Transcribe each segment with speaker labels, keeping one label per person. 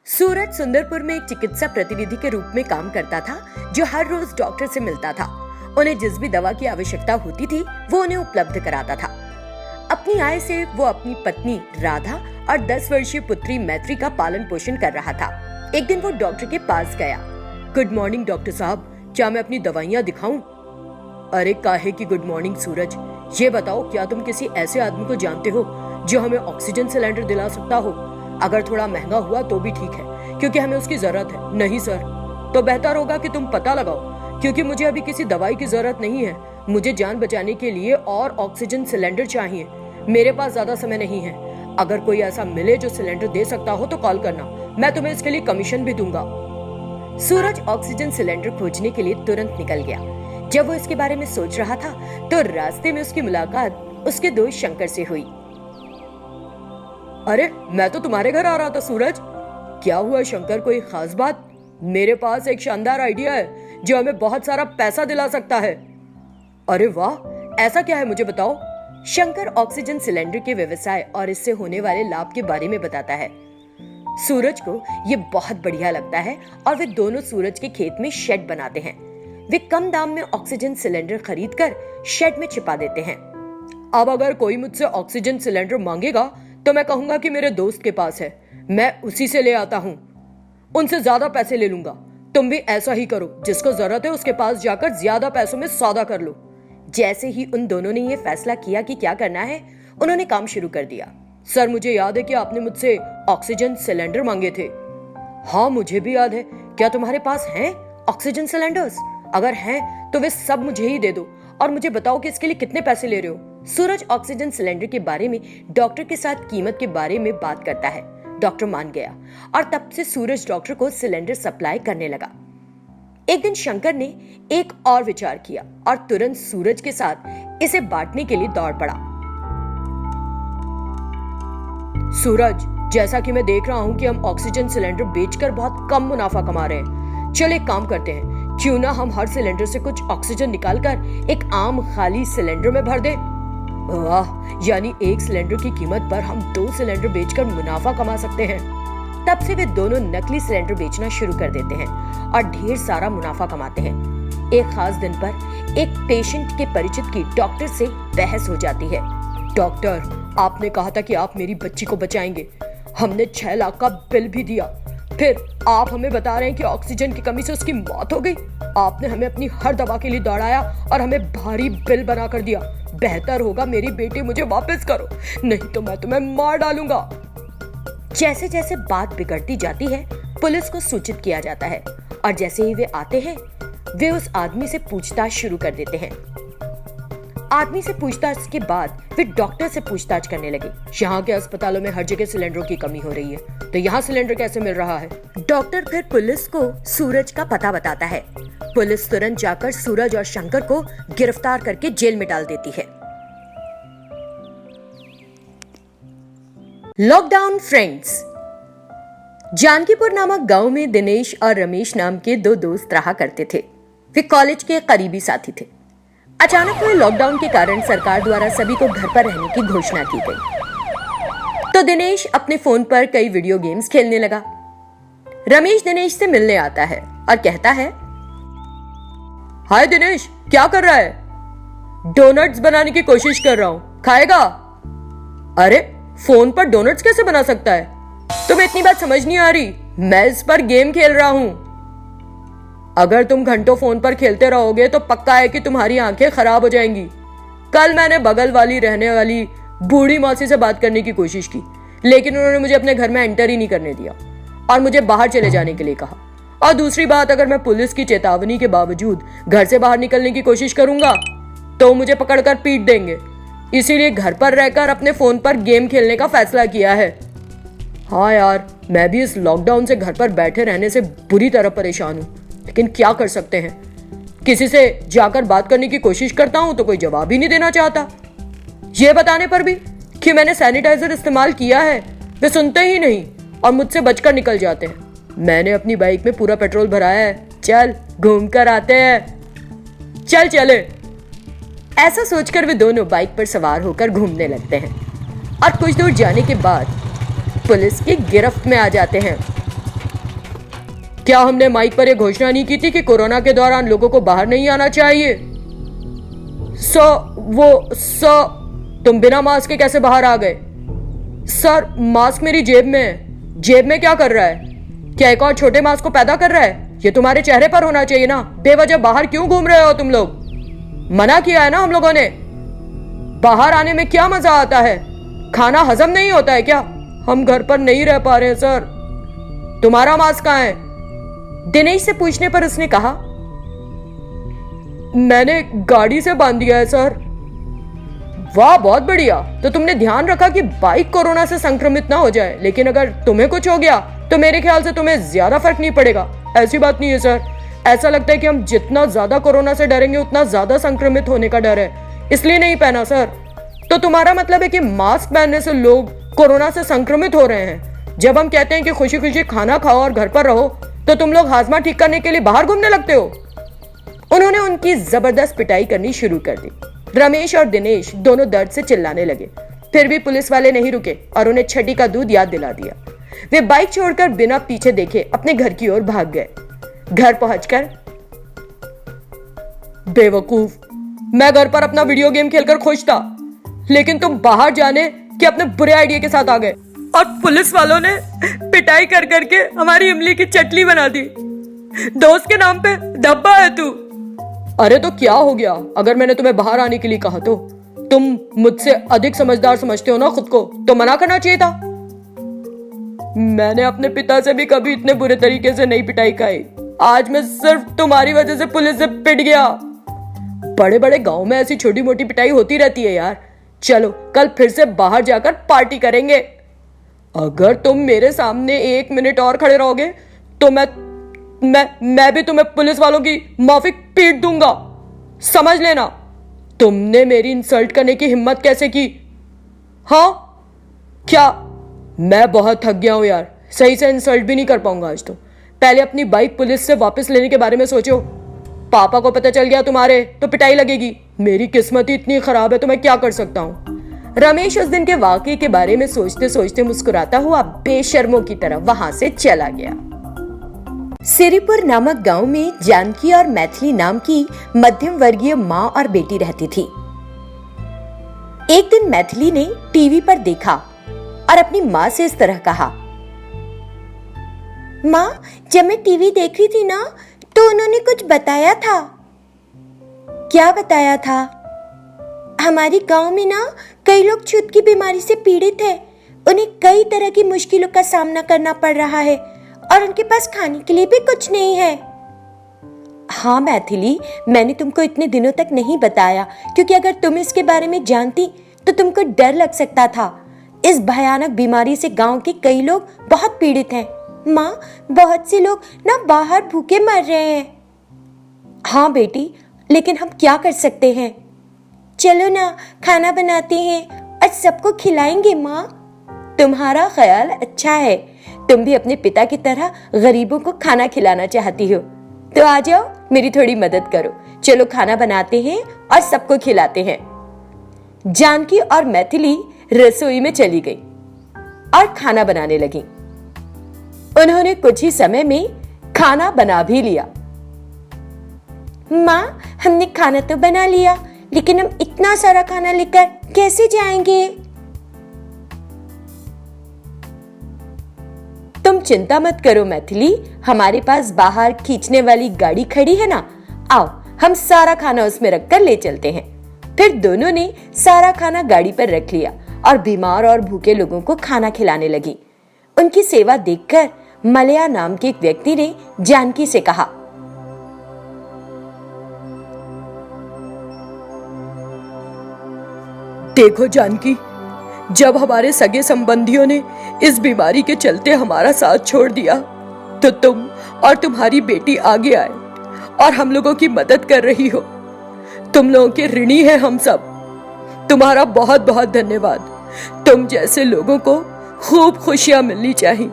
Speaker 1: सूरज सुंदरपुर में एक चिकित्सा प्रतिनिधि के रूप में काम करता था, जो हर रोज डॉक्टर से मिलता था। उन्हें जिस भी दवा की आवश्यकता होती थी वो उन्हें उपलब्ध कराता था। अपनी आय से वो अपनी पत्नी राधा और 10 वर्षीय पुत्री मैत्री का पालन पोषण कर रहा था। एक दिन वो डॉक्टर के पास गया। गुड मॉर्निंग डॉक्टर साहब, क्या मैं अपनी दवाइयाँ दिखाऊं? अरे काहे की गुड मॉर्निंग सूरज, ये बताओ क्या तुम किसी ऐसे आदमी को जानते हो जो हमें ऑक्सीजन सिलेंडर दिला सकता हो? अगर थोड़ा महंगा हुआ तो भी ठीक है, क्योंकि हमें उसकी जरूरत है। नहीं सर, तो बेहतर होगा कि तुम पता लगाओ, क्योंकि मुझे अभी किसी दवाई की जरूरत नहीं है। मुझे जान बचाने के लिए और ऑक्सीजन सिलेंडर चाहिए। मेरे पास ज्यादा समय नहीं है। अगर कोई ऐसा मिले जो सिलेंडर दे सकता हो तो कॉल करना, मैं तुम्हें इसके लिए कमीशन भी दूंगा। सूरज ऑक्सीजन सिलेंडर खोजने के लिए तुरंत निकल गया। जब वो इसके बारे में सोच रहा था तो रास्ते में उसकी मुलाकात उसके दोस्त शंकर से हुई। अरे मैं तो तुम्हारे घर आ रहा था सूरज। क्या हुआ शंकर, कोई खास बात? मेरे पास एक शानदार आइडिया है जो हमें बहुत सारा पैसा दिला सकता है। अरे वाह, ऐसा क्या है मुझे बताओ। शंकर ऑक्सीजन सिलेंडर के व्यवसाय और इससे होने वाले लाभ के बारे में बताता है। सूरज को ये बहुत बढ़िया लगता है और वे दोनों सूरज के खेत में शेड बनाते हैं। वे कम दाम में ऑक्सीजन सिलेंडर खरीदकर शेड में छिपा देते हैं। अब अगर कोई मुझसे ऑक्सीजन सिलेंडर मांगेगा तो मैं कहूंगा कि मेरे दोस्त के पास है, मैं उसी से ले आता हूँ। उनसे ज्यादा पैसे ले लूंगा। तुम भी ऐसा ही करो, जिसको जरूरत है उसके पास जाकर ज्यादा पैसों में सौदा कर लो। जैसे ही उन दोनों ने ये फैसला किया कि क्या करना है, उन्होंने काम शुरू कर दिया। सर, मुझे याद है कि आपने मुझसे ऑक्सीजन सिलेंडर मांगे थे। हाँ, मुझे भी याद है। क्या तुम्हारे पास हैं ऑक्सीजन सिलेंडर्स? अगर हैं तो वे सब मुझे ही दे दो और मुझे बताओ कि इसके लिए कितने पैसे ले रहे हो। सूरज ऑक्सीजन सिलेंडर के बारे में डॉक्टर के साथ कीमत के बारे में बात करता है। डॉक्टर मान गया और तब से सूरज डॉक्टर को सिलेंडर सप्लाई करने लगा। एक दिन शंकर ने एक और विचार किया और तुरंत सूरज के साथ इसे बांटने के लिए दौड़ पड़ा। सूरज, जैसा कि मैं देख रहा हूं कि हम ऑक्सीजन सिलेंडर बेचकर बहुत कम मुनाफा कमा रहे हैं। चल एक काम करते हैं, क्यों ना हम हर सिलेंडर से कुछ ऑक्सीजन निकालकर एक आम खाली सिलेंडर में भर दें। वाह, यानी एक सिलेंडर की कीमत पर हम 2 सिलेंडर बेचकर मुनाफा कमा सकते हैं। तब से वे दोनों नकली सिलेंडर बेचना शुरू कर देते हैं और ढेर सारा मुनाफा कमाते हैं। एक खास दिन पर एक पेशेंट के परिचित की डॉक्टर से बहस हो जाती है। डॉक्टर, आपने कहा था कि आप मेरी बच्ची को बचाएंगे। हमने 6 लाख का बिल भी दिया, फिर आप हमें बता रहे हैं कि ऑक्सीजन की कमी से उसकी मौत हो गई। आपने हमें अपनी हर दवा के लिए दौड़ाया और हमें भारी बिल बना कर दिया। बेहतर होगा मेरी बेटी मुझे वापस करो, नहीं तो मैं तुम्हें मार डालूंगा। जैसे जैसे बात बिगड़ती जाती है, पुलिस को सूचित किया जाता है और जैसे ही वे आते हैं, वे उस आदमी से पूछताछ शुरू कर देते हैं। आदमी से पूछताछ के बाद वे डॉक्टर से पूछताछ करने लगे। यहाँ के अस्पतालों में हर जगह सिलेंडरों की कमी हो रही है, तो यहाँ सिलेंडर कैसे मिल रहा है? डॉक्टर फिर पुलिस को सूरज का पता बताता है। पुलिस तुरंत जाकर सूरज और शंकर को गिरफ्तार करके जेल में डाल देती है। Lockdown friends. जानकीपुर नामक गांव में दिनेश और रमेश नाम के 2 दोस्त रहा करते थे। वे कॉलेज के करीबी साथी थे। अचानक हुए लॉकडाउन के कारण सरकार द्वारा सभी को घर पर रहने की घोषणा की गई, तो दिनेश अपने फोन पर कई वीडियो गेम्स खेलने लगा। रमेश दिनेश से मिलने आता है और कहता है, हाय दिनेश, क्या कर रहा है? डोनट्स बनाने की कोशिश कर रहा हूं, खाएगा? अरे फोन पर डोनट्स कैसे बना सकता है? तुम्हें इतनी बात समझ नहीं आ रही? मैं इस पर गेम खेल रहा हूं। अगर तुम घंटों फोन पर खेलते रहोगे तो पक्का है कि तुम्हारी आंखें खराब हो जाएंगी। कल मैंने बगल वाली रहने वाली बूढ़ी मौसी से बात करने की कोशिश की, लेकिन उन्होंने मुझे अपने घर में एंटर ही नहीं करने दिया और मुझे बाहर चले जाने के लिए कहा। और दूसरी बात, अगर मैं पुलिस की चेतावनी के बावजूद घर से बाहर निकलने की कोशिश करूंगा तो मुझे पकड़कर पीट देंगे। इसीलिए घर पर रहकर अपने फोन पर गेम खेलने का फैसला किया है। हाँ यार, मैं भी इस लॉकडाउन से घर पर बैठे रहने से बुरी तरह परेशान हूँ, लेकिन क्या कर सकते हैं। किसी से जाकर बात करने की कोशिश करता हूं तो कोई जवाब ही नहीं देना चाहता। ये बताने पर भी कि मैंने सैनिटाइजर इस्तेमाल किया है, वे सुनते ही नहीं और मुझसे बचकर निकल जाते हैं। मैंने अपनी बाइक में पूरा पेट्रोल भराया है, चल घूम कर आते हैं। चल चले। ऐसा सोचकर वे दोनों बाइक पर सवार होकर घूमने लगते हैं और कुछ दूर जाने के बाद पुलिस की गिरफ्त में आ जाते हैं। क्या हमने माइक पर यह घोषणा नहीं की थी कि कोरोना के दौरान लोगों को बाहर नहीं आना चाहिए? सर, तुम बिना मास्क के कैसे बाहर आ गए? सर, मास्क मेरी जेब में है। जेब में क्या कर रहा है? क्या एक और छोटे मास्क को पैदा कर रहा है? ये तुम्हारे चेहरे पर होना चाहिए ना। बेवजह बाहर क्यों घूम रहे हो तुम लोग? मना किया है ना हम लोगों ने। बाहर आने में क्या मजा आता है? खाना हजम नहीं होता है क्या? हम घर पर नहीं रह पा रहे हैं सर। तुम्हारा मास्क कहां है? दिनेश से पूछने पर उसने कहा, मैंने गाड़ी से बांध दिया है सर। वाह, बहुत बढ़िया। तो तुमने ध्यान रखा कि बाइक कोरोना से संक्रमित ना हो जाए, लेकिन अगर तुम्हें कुछ हो गया तो मेरे ख्याल से तुम्हें ज्यादा फर्क नहीं पड़ेगा। ऐसी बात नहीं है सर। ऐसा लगता है कि हम जितना ज्यादा कोरोना से डरेंगे उतना ज्यादा संक्रमित होने का डर है, इसलिए नहीं पहना सर। तो तुम्हारा मतलब है कि मास्क पहनने से लोग कोरोना से संक्रमित हो रहे हैं? जब हम कहते हैं कि खुशी खुशी खाना खाओ और घर पर रहो, तो तुम लोग हाजमा ठीक करने के लिए बाहर घूमने लगते हो। उन्होंने उनकी जबरदस्त पिटाई करनी शुरू कर दी। रमेश और दिनेश दोनों दर्द से चिल्लाने लगे। फिर भी पुलिस वाले नहीं रुके और उन्हें छठी का दूध याद दिला दिया। वे बाइक छोड़कर बिना पीछे देखे अपने घर की ओर भाग गए। घर पहुंचकर, बेवकूफ, मैं घर पर अपना वीडियो गेम खेलकर खुश था, लेकिन तुम बाहर जाने के अपने बुरे आइडिया के साथ आ गए और पुलिस वालों ने पिटाई कर करके हमारी इमली की चटनी बना दी। दोस्त के नाम पे धब्बा है तू। अरे तो क्या हो गया? अगर मैंने तुम्हें बाहर आने के लिए कहा तो तुम मुझसे अधिक समझदार समझते हो ना खुद को, तो मना करना चाहिए था। मैंने अपने पिता से भी कभी इतने बुरे तरीके से नहीं पिटाई खाई। आज मैं सिर्फ तुम्हारी वजह से पुलिस से पिट गया। बड़े बड़े गांव में ऐसी छोटी मोटी पिटाई होती रहती है यार। चलो कल फिर से बाहर जाकर पार्टी करेंगे। अगर तुम मेरे सामने 1 मिनट और खड़े रहोगे तो मैं भी तुम्हें पुलिस वालों की माफी पीट दूंगा, समझ लेना। तुमने मेरी इंसल्ट करने की हिम्मत कैसे की? हाँ क्या? मैं बहुत थक गया हूं यार, सही से इंसल्ट भी नहीं कर पाऊंगा आज तो। पहले अपनी बाइक पुलिस से वापस लेने के बारे में सोचो। पापा को पता चल गया तुम्हारे तो पिटाई लगेगी। मेरी किस्मत ही इतनी खराब है तो मैं क्या कर सकता हूँ। रमेश उस दिन के वाकये के बारे में सोचते सोचते मुस्कुराता हुआ बेशर्मों की तरह वहां से चला गया। सिरीपुर नामक गांव में जानकी और मैथिली नाम की मध्यम वर्गीय माँ और बेटी रहती थी। एक दिन मैथिली ने टीवी पर देखा और अपनी माँ से इस तरह कहा, माँ, जब मैं टीवी देख रही थी ना तो उन्होंने कुछ बताया था। क्या बताया था? हमारे गांव में ना कई लोग छूत की बीमारी से पीड़ित हैं। उन्हें कई तरह की मुश्किलों का सामना करना पड़ रहा है और उनके पास खाने के लिए भी कुछ नहीं है। हाँ मैथिली, मैंने तुमको इतने दिनों तक नहीं बताया क्योंकि अगर तुम इसके बारे में जानती तो तुमको डर लग सकता था। इस भयानक बीमारी से गांव के कई लोग बहुत पीड़ित हैं। माँ, बहुत से लोग ना बाहर भूखे मर रहे हैं। हाँ बेटी, लेकिन हम क्या कर सकते हैं? चलो ना खाना बनाते हैं और सबको खिलाएंगे। माँ, तुम्हारा ख्याल अच्छा है। तुम भी अपने पिता की तरह गरीबों को खाना खिलाना चाहती हो, तो आ जाओ मेरी थोड़ी मदद करो। चलो खाना बनाते हैं और सबको खिलाते हैं। जानकी और मैथिली रसोई में चली गई और खाना बनाने लगी। उन्होंने कुछ ही समय में खाना बना भी लिया। माँ, हमने खाना तो बना लिया, लेकिन हम इतना सारा खाना लेकर कैसे जाएंगे? तुम चिंता मत करो मैथिली, हमारे पास बाहर खींचने वाली गाड़ी खड़ी है ना। आओ हम सारा खाना उसमें रखकर ले चलते हैं। फिर दोनों ने सारा खाना गाड़ी पर रख लिया और बीमार और भूखे लोगों को खाना खिलाने लगी। उनकी सेवा देखकर मलया नाम के एक व्यक्ति ने जानकी से कहा, देखो जानकी, जब हमारे सगे संबंधियों ने इस बीमारी के चलते हमारा साथ छोड़ दिया तो तुम और तुम्हारी बेटी आगे आए और हम लोगों की मदद कर रही हो। तुम लोगों के ऋणी हैं हम सब। तुम्हारा बहुत बहुत धन्यवाद। तुम जैसे लोगों को खूब खुशियां मिलनी चाहिए।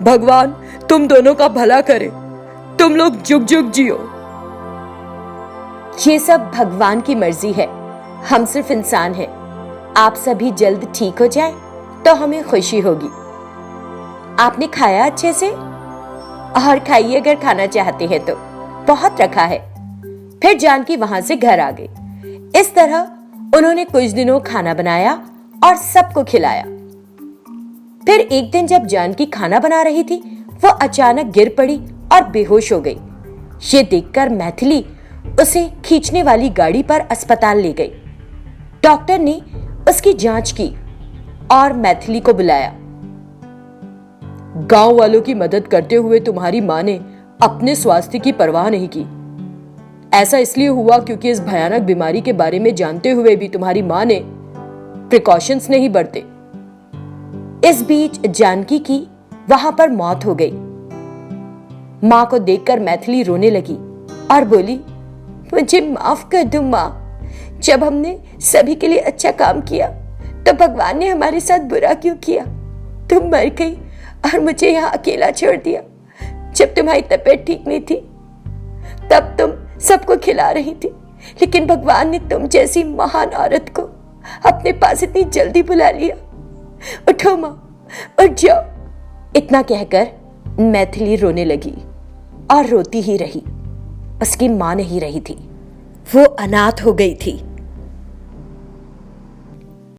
Speaker 1: भगवान तुम दोनों का भला करे। तुम लोग जुग जुग जियो। ये सब भगवान की मर्जी है, हम सिर्फ इंसान हैं। आप सभी जल्द ठीक हो जाए तो हमें खुशी होगी। आपने खाया अच्छे से? और खाइए अगर खाना चाहते हैं तो, बहुत रखा है। फिर जानकी वहां से घर आ गई। इस तरह उन्होंने कुछ दिनों खाना बनाया और सबको खिलाया। फिर एक दिन जब जानकी खाना बना रही थी, वो अचानक गिर पड़ी और बेहोश हो गई। ये देखकर मैथिली उसे खींचने वाली गाड़ी पर अस्पताल ले गई। डॉक्टर ने उसकी जांच की और मैथिली को बुलाया। गांव वालों की मदद करते हुए तुम्हारी मां ने अपने स्वास्थ्य की परवाह नहीं की। ऐसा इसलिए हुआ क्योंकि इस भयानक बीमारी के बारे में जानते हुए भी तुम्हारी मां ने प्रिकॉशंस नहीं बरते। इस बीच जानकी की वहां पर मौत हो गई। मां को देखकर मैथिली रोने लगी और बोली, मुझे माफ कर दो मां। जब हमने सभी के लिए अच्छा काम किया तो भगवान ने हमारे साथ बुरा क्यों किया? तुम मर गई और मुझे यहाँ अकेला छोड़ दिया। जब तुम्हारी तबीयत ठीक नहीं थी तब तुम सबको खिला रही थी, लेकिन भगवान ने तुम जैसी महान औरत को अपने पास इतनी जल्दी बुला लिया। उठो मां, उठ जाओ। इतना कहकर मैथिली रोने लगी और रोती ही रही। उसकी मां नहीं रही थी, वो अनाथ हो गई थी।